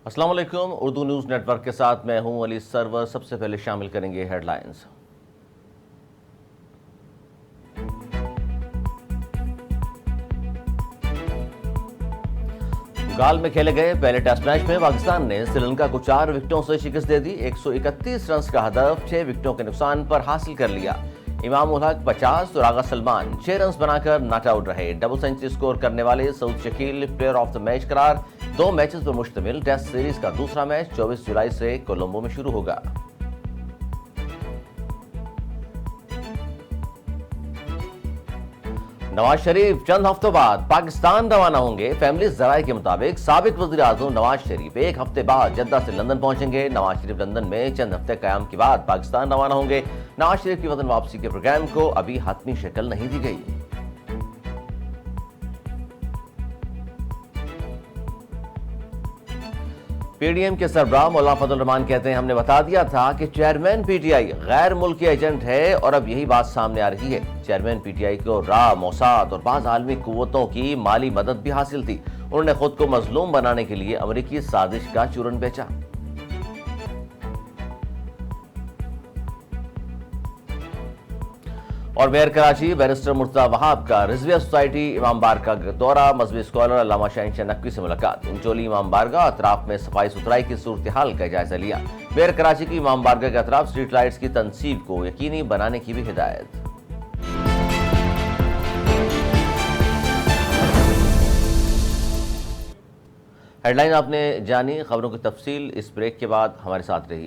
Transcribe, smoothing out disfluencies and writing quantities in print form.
अस्सलाम वालेकुम। Urdu news network के साथ मैं हूं अली सरवर। सबसे पहले शामिल करेंगे हेडलाइंस। गाल में खेले गए पहले टेस्ट मैच में पाकिस्तान ने श्रीलंका को 4 विकेटों से शिकस्त दे दी। 131 रन का हदफ 6 विकेटों के नुकसान पर हासिल कर लिया। इमाम उल हक 50 और आगा सलमान 6 रन बनाकर नॉट आउट रहे। डबल सेंचुरी स्कोर करने वाले Saud Shakeel player of the match करार। 2 मैचेस पर मुश्तमिल टेस्ट सीरीज का दूसरा मैच 24 जुलाई से कोलंबो में शुरू होगा। नवाज शरीफ चंद हफ्तों बाद पाकिस्तान रवाना होंगे। फैमिली जराये के मुताबिक साबिक वज़ीर आज़म नवाज शरीफ 1 हफ्ते बाद जद्दा से लंदन पहुंचेंगे। नवाज शरीफ लंदन में चंद हफ्ते कयाम के बाद पाकिस्तान रवाना होंगे। नवाज शरीफ की वतन वापसी के प्रोग्राम को अभी हतमी शक्ल नहीं दी गई। पीडीएम के सरबराह मौलाना फजल रहमान कहते हैं, हमने बता दिया था कि चेयरमैन पीटीआई गैर मुल्की एजेंट है और अब यही बात सामने आ रही है। चेयरमैन पीटीआई को रा, मोसाद और बाज़ आलमी कुव्वतों की माली मदद भी हासिल थी। उन्होंने खुद को मजलूम बनाने के लिए अमेरिकी साजिश का चूरन बेचा। और मेयर कराची बैरिस्टर मुर्तज़ा वहाब का रिजविया सोसाइटी इमाम बारगाह का दौरा। मजहबी स्कॉलर अल्लामा शाहीन नकवी से मुलाकात। इंचोली इमाम बारगाह अतराफ में सफाई सुथराई की सूरत हाल का जायजा लिया। मेयर कराची की इमाम बारगाह के अतराफ स्ट्रीट लाइट्स की तनसीब को यकीनी बनाने की भी हिदायत। हेडलाइन आपने जानी। खबरों की तफसील इस ब्रेक के बाद हमारे साथ रही।